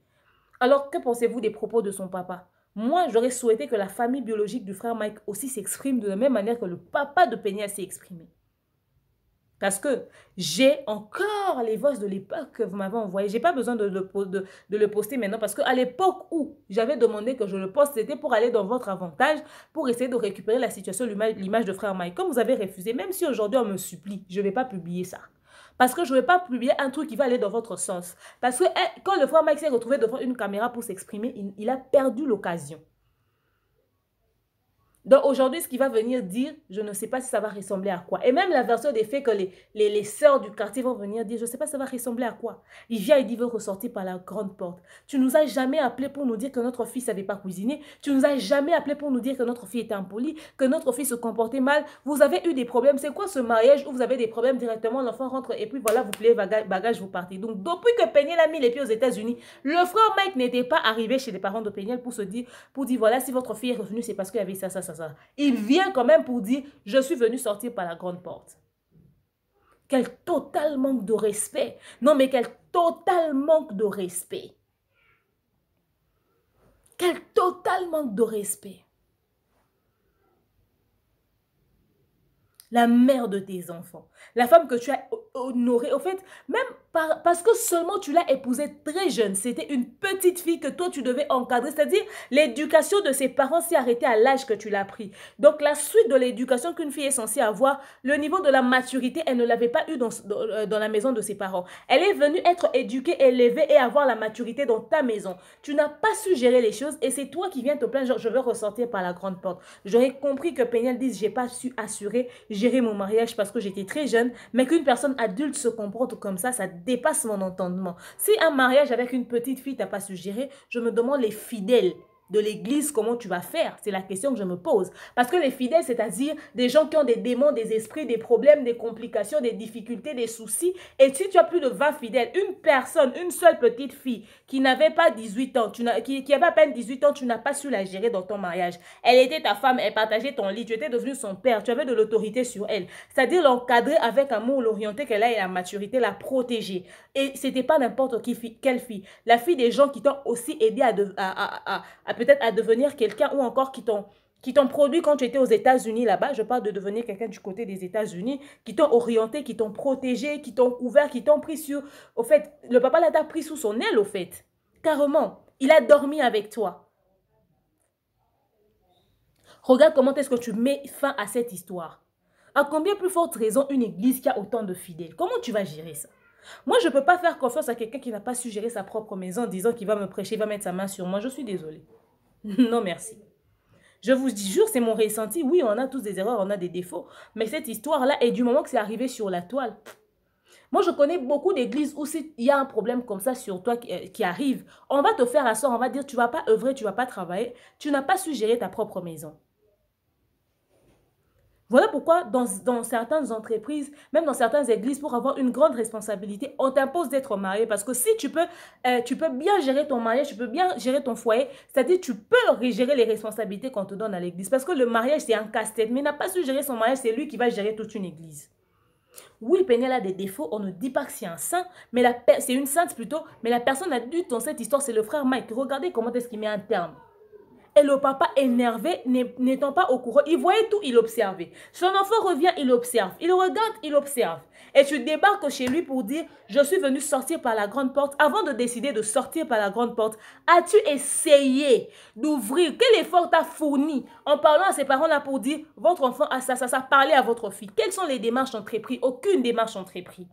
Alors, que pensez-vous des propos de son papa? Moi, j'aurais souhaité que la famille biologique du frère Mike aussi s'exprime de la même manière que le papa de Péniel s'est exprimé. Parce que j'ai encore les voices de l'époque que vous m'avez envoyées. Je n'ai pas besoin de le poster maintenant parce qu'à l'époque où j'avais demandé que je le poste, c'était pour aller dans votre avantage, pour essayer de récupérer la situation, l'image de frère Mike. Comme vous avez refusé, même si aujourd'hui on me supplie, je ne vais pas publier ça. Parce que je ne vais pas publier un truc qui va aller dans votre sens. Parce que quand le frère Mike s'est retrouvé devant une caméra pour s'exprimer, il a perdu l'occasion. Donc aujourd'hui, ce qu'il va venir dire, je ne sais pas si ça va ressembler à quoi. Et même la version des faits que les sœurs du quartier vont venir dire, je ne sais pas si ça va ressembler à quoi. Il vient et dit, il veut ressortir par la grande porte. Tu nous as jamais appelé pour nous dire que notre fille ne savait pas cuisiner. Tu nous as jamais appelé pour nous dire que notre fille était impolie, que notre fille se comportait mal. Vous avez eu des problèmes. C'est quoi ce mariage où vous avez des problèmes directement, l'enfant rentre et puis voilà, vous pliez bagage, vous partez. Donc depuis que Péniel a mis les pieds aux États-Unis, le frère Mike n'était pas arrivé chez les parents de Péniel pour dire voilà, si votre fille est revenue, c'est parce qu'il y avait ça. Il vient quand même pour dire, je suis venu sortir par la grande porte. Quel total manque de respect. Non, mais quel total manque de respect. Quel total manque de respect. La mère de tes enfants, la femme que tu as honorée, au fait, même parce que seulement tu l'as épousée très jeune, c'était une petite fille que toi tu devais encadrer, c'est-à-dire l'éducation de ses parents s'est arrêtée à l'âge que tu l'as pris. Donc la suite de l'éducation qu'une fille est censée avoir, le niveau de la maturité, elle ne l'avait pas eu dans la maison de ses parents. Elle est venue être éduquée, élevée et avoir la maturité dans ta maison. Tu n'as pas su gérer les choses et c'est toi qui viens te plaindre, genre, je veux ressortir par la grande porte. J'aurais compris que Péniel dise, j'ai pas su assurer, gérer mon mariage parce que j'étais très jeune, mais qu'une personne adulte se comporte comme ça dépasse mon entendement. Si un mariage avec une petite fille, tu n'as pas su gérer, je me demande les fidèles de l'église, comment tu vas faire? C'est la question que je me pose. Parce que les fidèles, c'est-à-dire des gens qui ont des démons, des esprits, des problèmes, des complications, des difficultés, des soucis. Et si tu as plus de 20 fidèles, une personne, une seule petite fille qui n'avait pas 18 ans, qui avait à peine 18 ans, tu n'as pas su la gérer dans ton mariage. Elle était ta femme, elle partageait ton lit, tu étais devenu son père, tu avais de l'autorité sur elle. C'est-à-dire l'encadrer avec amour, l'orienter qu'elle ait la maturité, la protéger. Et c'était pas n'importe quelle fille. La fille des gens qui t'ont aussi aidé à peut-être à devenir quelqu'un ou encore qui t'ont produit quand tu étais aux États-Unis là-bas. Je parle de devenir quelqu'un du côté des États-Unis, qui t'ont orienté, qui t'ont protégé, qui t'ont couvert, qui t'ont pris sur... Au fait, le papa là t'a pris sous son aile, au fait. Carrément. Il a dormi avec toi. Regarde comment est-ce que tu mets fin à cette histoire. À combien plus forte raison une église qui a autant de fidèles? Comment tu vas gérer ça? Moi, je ne peux pas faire confiance à quelqu'un qui n'a pas su gérer sa propre maison en disant qu'il va me prêcher, il va mettre sa main sur moi. Je suis désolée. Non, merci. Je vous jure, c'est mon ressenti. Oui, on a tous des erreurs, on a des défauts. Mais cette histoire-là, et du moment que c'est arrivé sur la toile, moi, je connais beaucoup d'églises où s'il y a un problème comme ça sur toi qui arrive, on va te faire asseoir, on va dire, tu ne vas pas œuvrer, tu ne vas pas travailler, tu n'as pas su gérer ta propre maison. Voilà pourquoi dans certaines entreprises, même dans certaines églises, pour avoir une grande responsabilité, on t'impose d'être marié. Parce que si tu peux bien gérer ton mariage, tu peux bien gérer ton foyer, c'est-à-dire tu peux gérer les responsabilités qu'on te donne à l'église. Parce que le mariage, c'est un casse-tête. Mais il n'a pas su gérer son mariage, c'est lui qui va gérer toute une église. Oui, Péniel a des défauts, on ne dit pas que c'est un saint, mais c'est une sainte plutôt. Mais la personne adulte dans cette histoire, c'est le frère Mike. Regardez comment est-ce qu'il met un terme. Et le papa énervé, n'étant pas au courant, il voyait tout, il observait. Son enfant revient, il observe. Il regarde, il observe. Et tu débarques chez lui pour dire, je suis venu sortir par la grande porte. Avant de décider de sortir par la grande porte, as-tu essayé d'ouvrir? Quel effort t'as fourni en parlant à ses parents là pour dire, votre enfant a ça, parlez à votre fille. Quelles sont les démarches entreprises? Aucune démarche entreprise.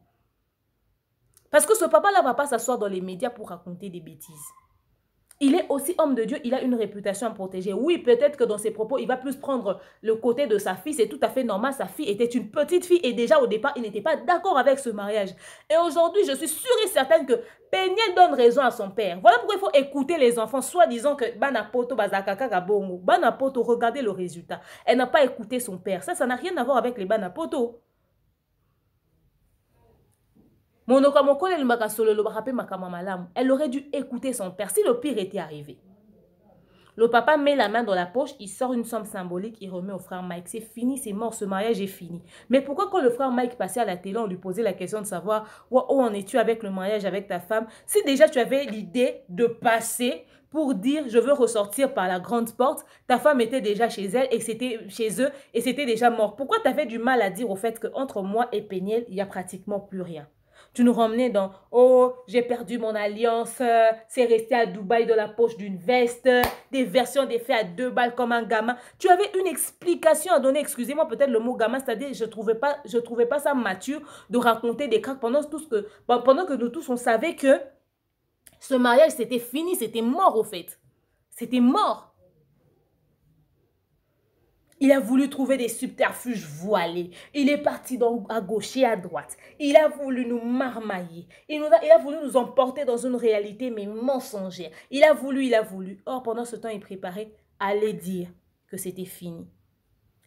Parce que ce papa-là ne va pas s'asseoir dans les médias pour raconter des bêtises. Il est aussi homme de Dieu, il a une réputation à protéger. Oui, peut-être que dans ses propos, il va plus prendre le côté de sa fille. C'est tout à fait normal. Sa fille était une petite fille et déjà au départ, il n'était pas d'accord avec ce mariage. Et aujourd'hui, je suis sûre et certaine que Péniel donne raison à son père. Voilà pourquoi il faut écouter les enfants, soit disant que Banapoto, Bazakaka, Gabongo. Banapoto, regardez le résultat. Elle n'a pas écouté son père. Ça n'a rien à voir avec les Banapoto. Elle aurait dû écouter son père si le pire était arrivé. Le papa met la main dans la poche, il sort une somme symbolique, il remet au frère Mike. C'est fini, c'est mort, ce mariage est fini. Mais pourquoi quand le frère Mike passait à la télé, on lui posait la question de savoir où en es-tu avec le mariage avec ta femme? Si déjà tu avais l'idée de passer pour dire je veux ressortir par la grande porte, ta femme était déjà chez elle et c'était chez eux et c'était déjà mort. Pourquoi tu avais du mal à dire au fait qu'entre moi et Péniel, il n'y a pratiquement plus rien? Tu nous ramenais dans « Oh, j'ai perdu mon alliance, c'est resté à Dubaï de la poche d'une veste, des versions des faits à 2 balles comme un gamin. » Tu avais une explication à donner, excusez-moi peut-être le mot gamin, c'est-à-dire je trouvais pas ça mature de raconter des cracks pendant que nous tous on savait que ce mariage c'était fini, c'était mort au fait. C'était mort. Il a voulu trouver des subterfuges voilés. Il est parti à gauche et à droite. Il a voulu nous marmailler. Il a voulu nous emporter dans une réalité mais mensongère. Il a voulu. Or, pendant ce temps, il préparait à aller dire que c'était fini.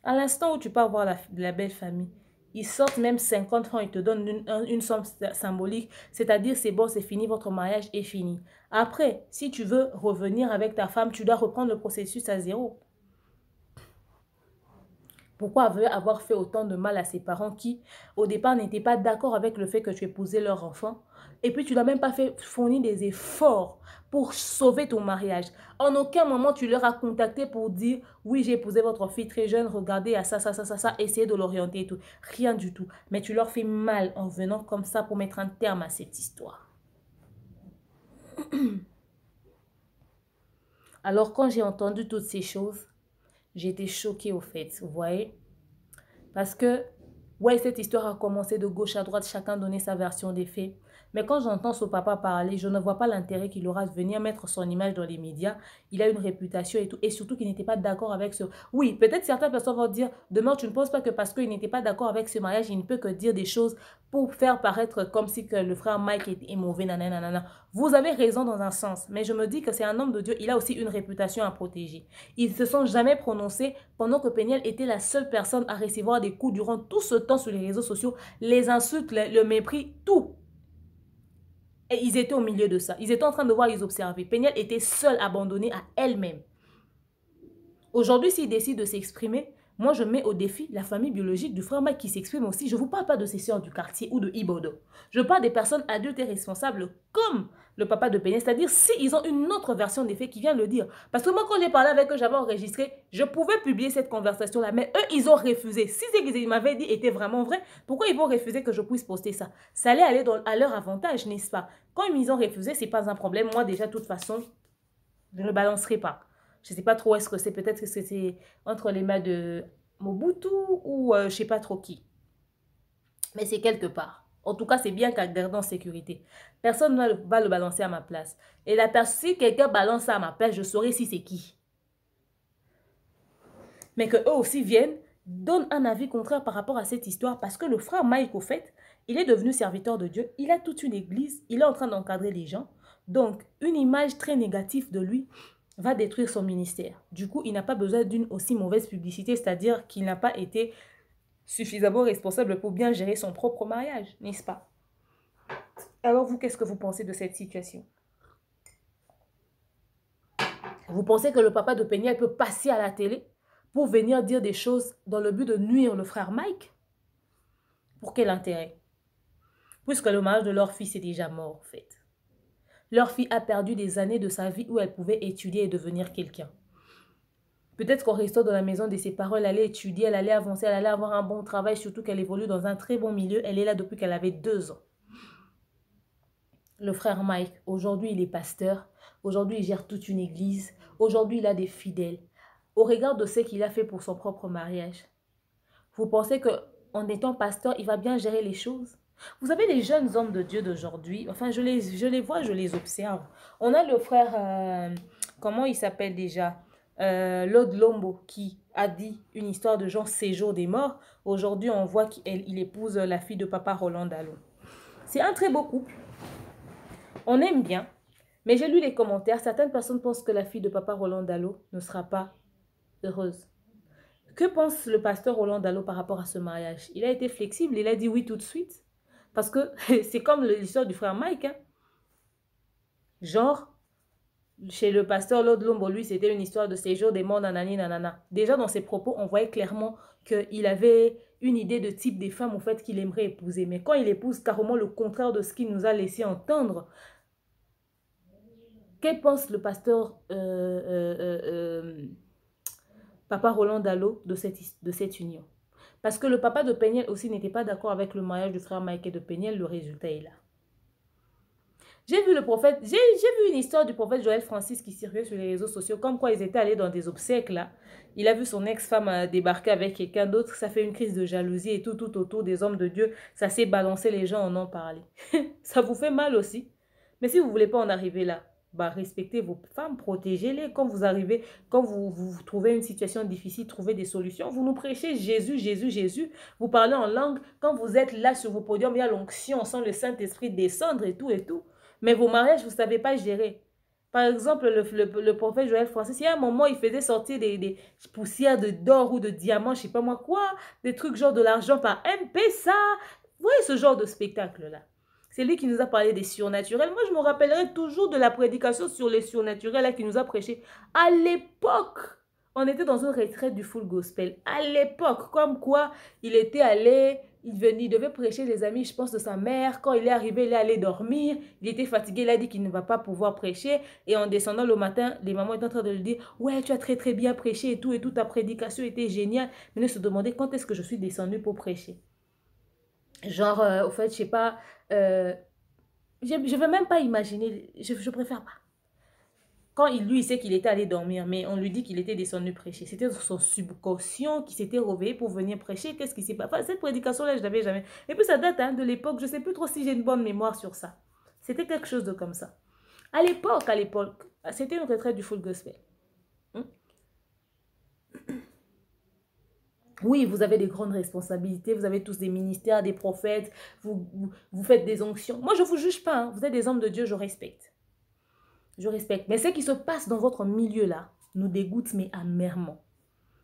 À l'instant où tu pars voir la belle famille, ils sortent même 50 francs, ils te donnent une somme symbolique. C'est-à-dire, c'est bon, c'est fini, votre mariage est fini. Après, si tu veux revenir avec ta femme, tu dois reprendre le processus à zéro. Pourquoi avoir fait autant de mal à ses parents qui, au départ, n'étaient pas d'accord avec le fait que tu épousais leur enfant? Et puis, tu n'as même pas fourni des efforts pour sauver ton mariage. En aucun moment, tu leur as contacté pour dire « Oui, j'ai épousé votre fille très jeune, regardez à ça, essayez de l'orienter et tout. » Rien du tout. Mais tu leur fais mal en venant comme ça pour mettre un terme à cette histoire. Alors, quand j'ai entendu toutes ces choses, j'ai été choquée au fait, vous voyez. Parce que, ouais, cette histoire a commencé de gauche à droite, chacun donnait sa version des faits. Mais quand j'entends ce papa parler, je ne vois pas l'intérêt qu'il aura de venir mettre son image dans les médias. Il a une réputation et tout. Et surtout qu'il n'était pas d'accord avec ce... Oui, peut-être certaines personnes vont dire, demain, tu ne penses pas que parce qu'il n'était pas d'accord avec ce mariage, il ne peut que dire des choses pour faire paraître comme si que le frère Mike est mauvais, nanana. Vous avez raison dans un sens, mais je me dis que c'est un homme de Dieu, il a aussi une réputation à protéger. Ils ne se sont jamais prononcés pendant que Péniel était la seule personne à recevoir des coups durant tout ce temps sur les réseaux sociaux, les insultes, le mépris, tout. Et ils étaient au milieu de ça. Ils étaient en train de voir, ils observaient. Péniel était seule, abandonnée à elle-même. Aujourd'hui, s'il décide de s'exprimer, moi, je mets au défi la famille biologique du frère Mike qui s'exprime aussi. Je ne vous parle pas de ses sœurs du quartier ou de Ibodo. Je parle des personnes adultes et responsables comme le papa de Péniel. C'est-à-dire s'ils ont une autre version des faits qui vient le dire. Parce que moi, quand j'ai parlé avec eux, j'avais enregistré, je pouvais publier cette conversation-là. Mais eux, ils ont refusé. Si ce qu'ils m'avaient dit était vraiment vrai, pourquoi ils vont refuser que je puisse poster ça? Ça allait aller à leur avantage, n'est-ce pas? Quand ils ont refusé, ce n'est pas un problème. Moi, déjà, de toute façon, je ne le balancerai pas. Je ne sais pas trop est-ce que c'est, peut-être que c'est entre les mains de Mobutu ou je ne sais pas trop qui. Mais c'est quelque part. En tout cas, c'est bien qu'à garder en sécurité. Personne ne va le balancer à ma place. Et si quelqu'un balance ça à ma place, je saurai si c'est qui. Mais qu'eux aussi viennent, donnent un avis contraire par rapport à cette histoire. Parce que le frère Mike, au fait, il est devenu serviteur de Dieu. Il a toute une église. Il est en train d'encadrer les gens. Donc, une image très négative de lui va détruire son ministère. Du coup, il n'a pas besoin d'une aussi mauvaise publicité, c'est-à-dire qu'il n'a pas été suffisamment responsable pour bien gérer son propre mariage, n'est-ce pas? Alors vous, qu'est-ce que vous pensez de cette situation? Vous pensez que le papa de Péniel peut passer à la télé pour venir dire des choses dans le but de nuire le frère Mike? Pour quel intérêt? Puisque le mariage de leur fils est déjà mort, en fait. Leur fille a perdu des années de sa vie où elle pouvait étudier et devenir quelqu'un. Peut-être qu'en restant dans la maison de ses parents, elle allait étudier, elle allait avancer, elle allait avoir un bon travail, surtout qu'elle évolue dans un très bon milieu. Elle est là depuis qu'elle avait 2 ans. Le frère Mike, aujourd'hui, il est pasteur. Aujourd'hui, il gère toute une église. Aujourd'hui, il a des fidèles. Au regard de ce qu'il a fait pour son propre mariage, vous pensez qu'en étant pasteur, il va bien gérer les choses? Vous savez, les jeunes hommes de Dieu d'aujourd'hui, enfin, je les vois, je les observe. On a le frère, comment il s'appelle déjà? Lord Lombo, qui a dit une histoire de genre séjour des morts. Aujourd'hui, on voit qu'il épouse la fille de papa Roland Dallon. C'est un très beau couple. On aime bien. Mais j'ai lu les commentaires. Certaines personnes pensent que la fille de papa Roland Dallon ne sera pas heureuse. Que pense le pasteur Roland Dallon par rapport à ce mariage? Il a été flexible, il a dit oui tout de suite. Parce que c'est comme l'histoire du frère Mike. Hein. Genre, chez le pasteur Lord Lombo, lui, c'était une histoire de séjour des morts, nanani, nanana. Déjà, dans ses propos, on voyait clairement qu'il avait une idée de type des femmes, au fait, qu'il aimerait épouser. Mais quand il épouse carrément le contraire de ce qu'il nous a laissé entendre, qu'est-ce pense le pasteur Papa Roland Dallot de cette union? Parce que le papa de Peniel aussi n'était pas d'accord avec le mariage du frère Mike et de Peniel, le résultat est là. J'ai vu le prophète, j'ai vu une histoire du prophète Joël Francis qui circulait sur les réseaux sociaux, comme quoi ils étaient allés dans des obsèques là. Il a vu son ex-femme débarquer avec quelqu'un d'autre, ça fait une crise de jalousie et tout autour des hommes de Dieu, ça s'est balancé, les gens en ont parlé. Ça vous fait mal aussi. Mais si vous ne voulez pas en arriver là, bah respectez vos femmes, protégez-les. Quand vous arrivez, quand vous trouvez une situation difficile, trouvez des solutions. Vous nous prêchez Jésus, Jésus, Jésus. Vous parlez en langue. Quand vous êtes là sur vos podiums, il y a l'onction, on sent le Saint-Esprit descendre et tout et tout. Mais vos mariages, vous ne savez pas gérer. Par exemple, le prophète Joël Francis, il y a un moment, il faisait sortir des poussières d'or ou de diamants, je ne sais pas moi quoi, des trucs genre de l'argent par M-Pesa. Vous voyez ce genre de spectacle-là. C'est lui qui nous a parlé des surnaturels. Moi, je me rappellerai toujours de la prédication sur les surnaturels là, qui nous a prêché. À l'époque, on était dans une retraite du full gospel. À l'époque, comme quoi il était allé... Il devait prêcher les amis, je pense, de sa mère. Quand il est arrivé, il est allé dormir. Il était fatigué, il a dit qu'il ne va pas pouvoir prêcher. Et en descendant le matin, les mamans étaient en train de lui dire « Ouais, tu as très très bien prêché et tout, ta prédication était géniale. » Mais ils se demandaient quand est-ce que je suis descendue pour prêcher. Genre, au fait, je sais pas, je ne veux même pas imaginer, je préfère pas. Quand lui, il sait qu'il était allé dormir, mais on lui dit qu'il était descendu prêcher. C'était son subconscient qui s'était réveillé pour venir prêcher. Qu'est-ce qui s'est passé? Enfin, cette prédication-là, je ne l'avais jamais. Et puis, ça date hein, de l'époque. Je ne sais plus trop si j'ai une bonne mémoire sur ça. C'était quelque chose de comme ça. À l'époque, c'était une retraite du full gospel. Oui, vous avez des grandes responsabilités, vous avez tous des ministères, des prophètes, vous faites des onctions. Moi, je ne vous juge pas, hein. Vous êtes des hommes de Dieu, je respecte. Je respecte. Mais ce qui se passe dans votre milieu-là nous dégoûte, mais amèrement.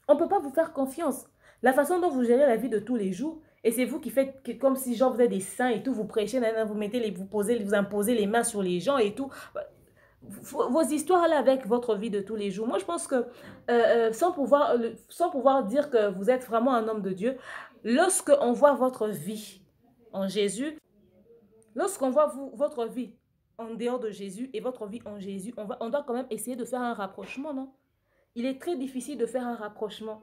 On ne peut pas vous faire confiance. La façon dont vous gérez la vie de tous les jours, et c'est vous qui faites comme si genre vous êtes des saints et tout, vous prêchez, vous imposez les mains sur les gens et tout. Vos histoires là avec votre vie de tous les jours. Moi, je pense que sans pouvoir dire que vous êtes vraiment un homme de Dieu, lorsqu'on voit votre vie en Jésus, lorsqu'on voit votre vie en dehors de Jésus et votre vie en Jésus, on doit quand même essayer de faire un rapprochement, non? Il est très difficile de faire un rapprochement.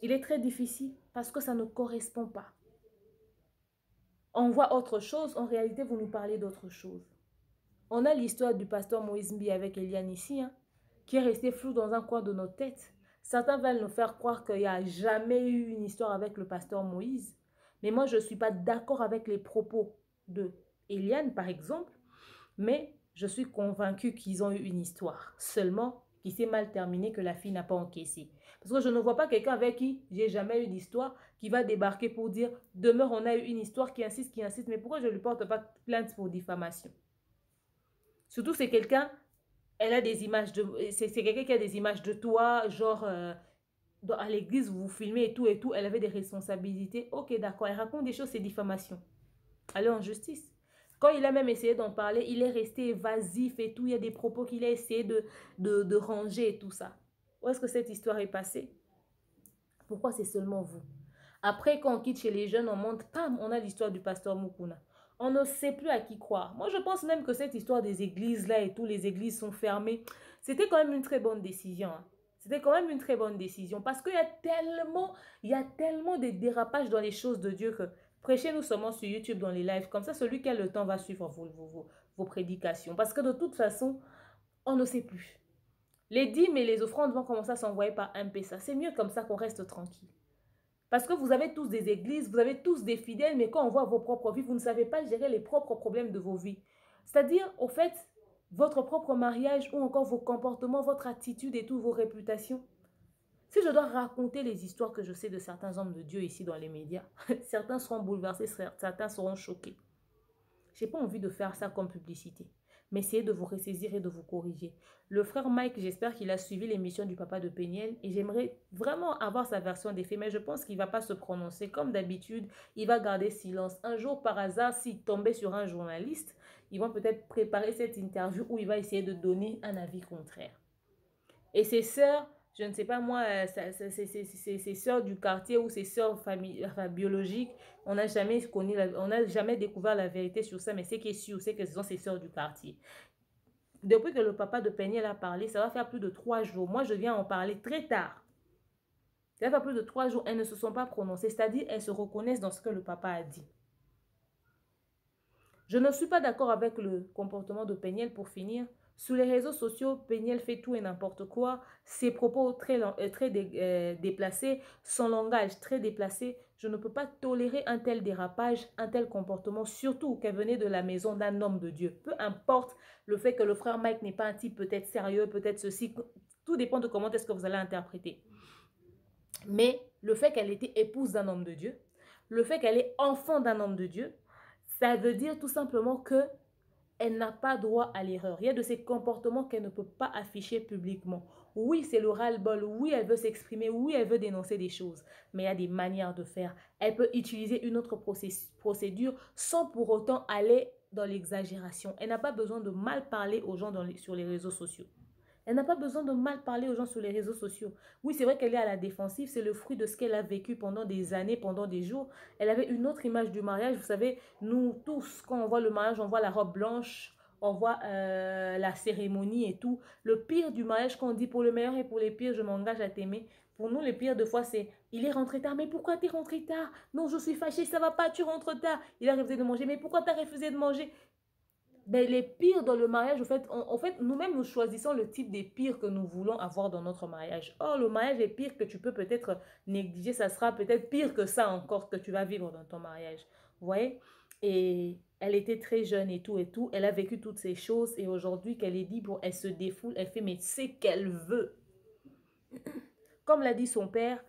Il est très difficile parce que ça ne correspond pas. On voit autre chose, en réalité, vous nous parlez d'autre chose. On a l'histoire du pasteur Moïse Mbi avec Eliane ici, hein, qui est resté flou dans un coin de nos têtes. Certains veulent nous faire croire qu'il n'y a jamais eu une histoire avec le pasteur Moïse. Mais moi, je ne suis pas d'accord avec les propos de Eliane, par exemple. Mais je suis convaincue qu'ils ont eu une histoire. Seulement, qui s'est mal terminée, que la fille n'a pas encaissé. Parce que je ne vois pas quelqu'un avec qui j'ai jamais eu d'histoire qui va débarquer pour dire « Demeure, on a eu une histoire qui insiste. » Mais pourquoi je ne lui porte pas plainte pour diffamation? Surtout, c'est quelqu'un, elle a des images de, c'est quelqu'un qui a des images de toi, genre, à l'église, vous vous filmez et tout, elle avait des responsabilités. Ok, d'accord, elle raconte des choses, c'est diffamation. Allez en justice. Quand il a même essayé d'en parler, il est resté évasif et tout, il y a des propos qu'il a essayé de ranger et tout ça. Où est-ce que cette histoire est passée? Pourquoi c'est seulement vous? Après, quand on quitte chez les jeunes, on monte, pam, on a l'histoire du pasteur Mukuna. On ne sait plus à qui croire. Moi, je pense même que cette histoire des églises là et tout, les églises sont fermées, c'était quand même une très bonne décision. Hein. C'était quand même une très bonne décision parce qu'il y a tellement de dérapages dans les choses de Dieu que prêchez-nous seulement sur YouTube dans les lives. Comme ça, celui qui a le temps va suivre vos prédications. Parce que de toute façon, on ne sait plus. Les dîmes et les offrandes vont commencer à s'envoyer par M-Pesa. C'est mieux comme ça qu'on reste tranquille. Parce que vous avez tous des églises, vous avez tous des fidèles, mais quand on voit vos propres vies, vous ne savez pas gérer les propres problèmes de vos vies. C'est-à-dire, au fait, votre propre mariage ou encore vos comportements, votre attitude et toutes vos réputations. Si je dois raconter les histoires que je sais de certains hommes de Dieu ici dans les médias, certains seront bouleversés, certains seront choqués. Je n'ai pas envie de faire ça comme publicité. mais essayez de vous ressaisir et de vous corriger. Le frère Mike, j'espère qu'il a suivi l'émission du papa de Péniel et j'aimerais vraiment avoir sa version des faits, mais je pense qu'il ne va pas se prononcer. Comme d'habitude, il va garder silence. Un jour, par hasard, s'il tombait sur un journaliste, ils vont peut-être préparer cette interview où il va essayer de donner un avis contraire. Et ses sœurs, je ne sais pas moi, ses sœurs du quartier ou ses sœurs biologiques, on n'a jamais connu, on n'a jamais découvert la vérité sur ça, mais ce qui est sûr, c'est que ce sont ses sœurs du quartier. Depuis que le papa de Péniel a parlé, ça va faire plus de 3 jours. Moi, je viens en parler très tard. Ça va faire plus de 3 jours, elles ne se sont pas prononcées, c'est-à-dire elles se reconnaissent dans ce que le papa a dit. Je ne suis pas d'accord avec le comportement de Péniel pour finir. Sur les réseaux sociaux, Péniel fait tout et n'importe quoi. Ses propos très déplacés, son langage très déplacé. Je ne peux pas tolérer un tel dérapage, un tel comportement, surtout qu'elle venait de la maison d'un homme de Dieu. Peu importe le fait que le frère Mike n'est pas un type peut-être sérieux, peut-être ceci. Tout dépend de comment est-ce que vous allez interpréter. Mais le fait qu'elle était épouse d'un homme de Dieu, le fait qu'elle est enfant d'un homme de Dieu, ça veut dire tout simplement que elle n'a pas droit à l'erreur. Il y a de ces comportements qu'elle ne peut pas afficher publiquement. Oui, c'est le ras-le-bol. Oui, elle veut s'exprimer. Oui, elle veut dénoncer des choses. Mais il y a des manières de faire. Elle peut utiliser une autre procédure sans pour autant aller dans l'exagération. Elle n'a pas besoin de mal parler aux gens sur les réseaux sociaux. Elle n'a pas besoin de mal parler aux gens sur les réseaux sociaux. Oui, c'est vrai qu'elle est à la défensive. C'est le fruit de ce qu'elle a vécu pendant des années, pendant des jours. Elle avait une autre image du mariage. Vous savez, nous tous, quand on voit le mariage, on voit la robe blanche, on voit la cérémonie et tout. Le pire du mariage, quand on dit pour le meilleur et pour les pires, je m'engage à t'aimer. Pour nous, le pire de fois, c'est il est rentré tard. Mais pourquoi t'es rentré tard? Non, je suis fâchée, ça va pas, tu rentres tard. Il a refusé de manger. Mais pourquoi t'as refusé de manger? Ben, les pires dans le mariage, en fait nous-mêmes, nous choisissons le type des pires que nous voulons avoir dans notre mariage. Or, le mariage est pire que tu peux peut-être négliger. Ça sera peut-être pire que ça encore que tu vas vivre dans ton mariage. Vous voyez? Et elle était très jeune et tout et tout. Elle a vécu toutes ces choses. Et aujourd'hui, qu'elle est libre, elle se défoule. Elle fait, mais c'est qu'elle veut. Comme l'a dit son père,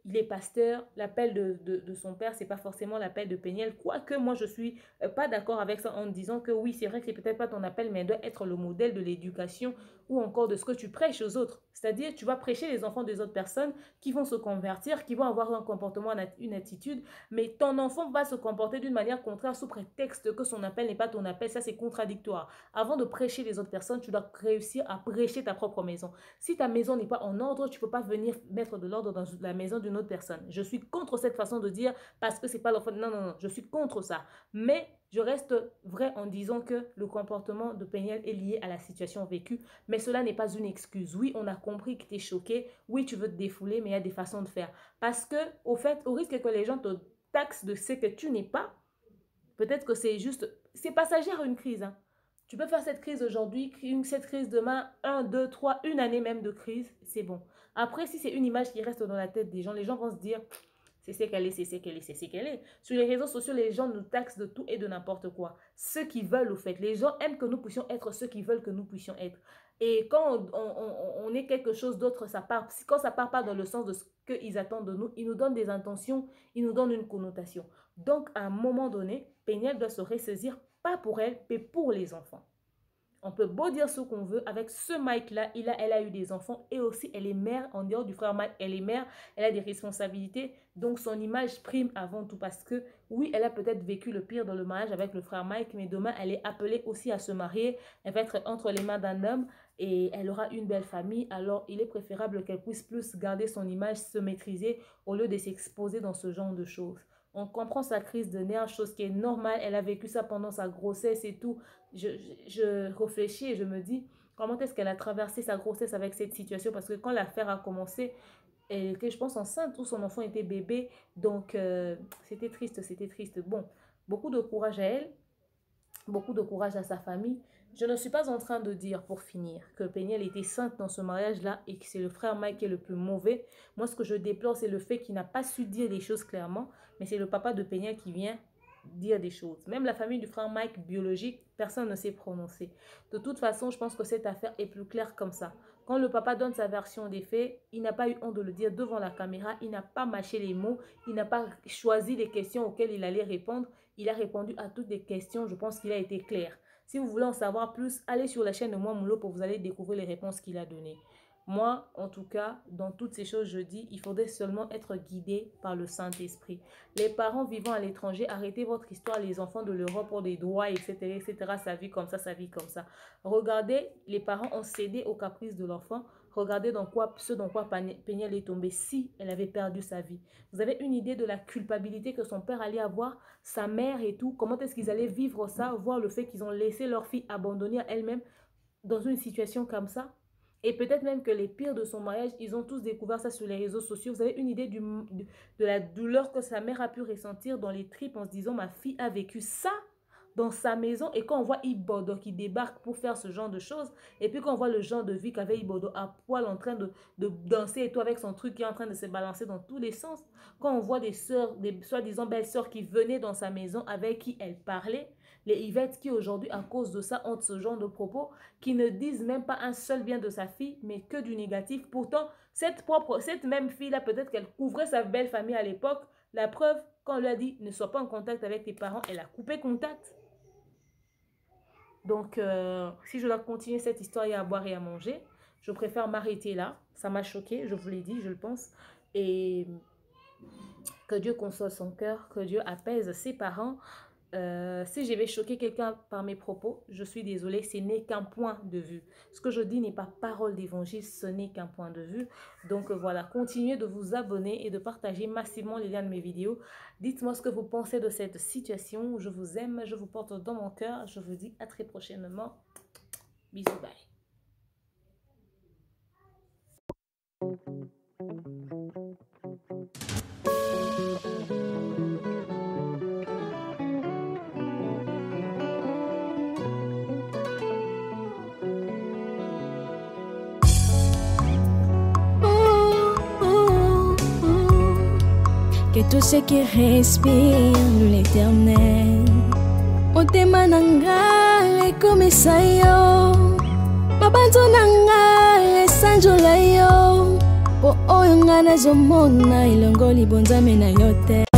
il est pasteur, l'appel de son père, c'est pas forcément l'appel de Péniel. Quoique moi, je suis pas d'accord avec ça en disant que oui, c'est vrai que c'est peut-être pas ton appel, mais elle doit être le modèle de l'éducation ou encore de ce que tu prêches aux autres. C'est-à-dire, tu vas prêcher les enfants des autres personnes qui vont se convertir, qui vont avoir un comportement, une attitude, mais ton enfant va se comporter d'une manière contraire sous prétexte que son appel n'est pas ton appel. Ça, c'est contradictoire. Avant de prêcher les autres personnes, tu dois réussir à prêcher ta propre maison. Si ta maison n'est pas en ordre, tu peux pas venir mettre de l'ordre dans la maison d'une autre personne. Je suis contre cette façon de dire parce que c'est pas l'enfant. Non, non, non, je suis contre ça. Mais je reste vrai en disant que le comportement de Péniel est lié à la situation vécue, mais cela n'est pas une excuse. Oui, on a compris que tu es choqué. Oui, tu veux te défouler, mais il y a des façons de faire. Parce que, au fait, au risque que les gens te taxent de ce que tu n'es pas, peut-être que c'est juste, c'est passager une crise, hein. Tu peux faire cette crise aujourd'hui, cette crise demain, 1, 2, 3, une année même de crise, c'est bon. Après, si c'est une image qui reste dans la tête des gens, les gens vont se dire, c'est ce qu'elle est, c'est ce qu'elle est, c'est ce qu'elle est. Sur les réseaux sociaux, les gens nous taxent de tout et de n'importe quoi. Ce qu'ils veulent, au fait. Les gens aiment que nous puissions être ce qu'ils veulent que nous puissions être. Et quand on est quelque chose d'autre, ça part. Quand ça part pas dans le sens de ce qu'ils attendent de nous, ils nous donnent des intentions, ils nous donnent une connotation. Donc, à un moment donné, Péniel doit se ressaisir, pas pour elle, mais pour les enfants. On peut beau dire ce qu'on veut, avec ce Mike-là, elle a eu des enfants et aussi elle est mère, en dehors du frère Mike, elle est mère, elle a des responsabilités, donc son image prime avant tout parce que oui, elle a peut-être vécu le pire dans le mariage avec le frère Mike, mais demain, elle est appelée aussi à se marier, elle va être entre les mains d'un homme et elle aura une belle famille, alors il est préférable qu'elle puisse plus garder son image, se maîtriser au lieu de s'exposer dans ce genre de choses. On comprend sa crise de nerfs, chose qui est normale. Elle a vécu ça pendant sa grossesse et tout. Je réfléchis et je me dis, comment est-ce qu'elle a traversé sa grossesse avec cette situation? Parce que quand l'affaire a commencé, elle était, je pense, enceinte ou son enfant était bébé. Donc, c'était triste, c'était triste. Bon, beaucoup de courage à elle. Beaucoup de courage à sa famille. Je ne suis pas en train de dire, pour finir, que Péniel était sainte dans ce mariage-là et que c'est le frère Mike qui est le plus mauvais. Moi, ce que je déplore, c'est le fait qu'il n'a pas su dire les choses clairement, mais c'est le papa de Péniel qui vient dire des choses. Même la famille du frère Mike biologique, personne ne s'est prononcé. De toute façon, je pense que cette affaire est plus claire comme ça. Quand le papa donne sa version des faits, il n'a pas eu honte de le dire devant la caméra, il n'a pas mâché les mots, il n'a pas choisi les questions auxquelles il allait répondre, il a répondu à toutes les questions, je pense qu'il a été clair. Si vous voulez en savoir plus, allez sur la chaîne de Moi Moulop pour vous allez découvrir les réponses qu'il a données. Moi, en tout cas, dans toutes ces choses, je dis, il faudrait seulement être guidé par le Saint-Esprit. Les parents vivant à l'étranger, arrêtez votre histoire, les enfants de l'Europe pour des droits, etc., etc., sa vie comme ça, sa vie comme ça. Regardez, les parents ont cédé aux caprices de l'enfant. Regardez ce dans quoi Péniel est tombée si elle avait perdu sa vie. Vous avez une idée de la culpabilité que son père allait avoir, sa mère et tout. Comment est-ce qu'ils allaient vivre ça, voir le fait qu'ils ont laissé leur fille abandonnée à elle-même dans une situation comme ça? Et peut-être même que les pires de son mariage, ils ont tous découvert ça sur les réseaux sociaux. Vous avez une idée de la douleur que sa mère a pu ressentir dans les tripes en se disant, ma fille a vécu ça dans sa maison. Et quand on voit Ibodo qui débarque pour faire ce genre de choses, et puis quand on voit le genre de vie qu'avait Ibodo à poil en train de danser et tout avec son truc qui est en train de se balancer dans tous les sens, quand on voit des sœurs, des soi-disant belles sœurs qui venaient dans sa maison avec qui elle parlait, les Yvette qui aujourd'hui à cause de ça ont ce genre de propos, qui ne disent même pas un seul bien de sa fille, mais que du négatif. Pourtant, cette même fille-là, peut-être qu'elle couvrait sa belle famille à l'époque. La preuve, quand on lui a dit ne sois pas en contact avec tes parents, elle a coupé contact. Donc, si je dois continuer cette histoire et à boire et à manger, je préfère m'arrêter là. Ça m'a choqué, je vous l'ai dit, je le pense. Et que Dieu console son cœur, que Dieu apaise ses parents. Si je vais choquer quelqu'un par mes propos, je suis désolée, ce n'est qu'un point de vue. Ce que je dis n'est pas parole d'évangile, ce n'est qu'un point de vue. Donc voilà, continuez de vous abonner et de partager massivement les liens de mes vidéos. Dites-moi ce que vous pensez de cette situation. Je vous aime, je vous porte dans mon cœur. Je vous dis à très prochainement. Bisous, bye. Que tous ceux qui respirent l'Éternel, motema nanga ekomisa yo, mabanzo nanga esanjola yo, po oyo nga nazomona elongo libonzame na yo te.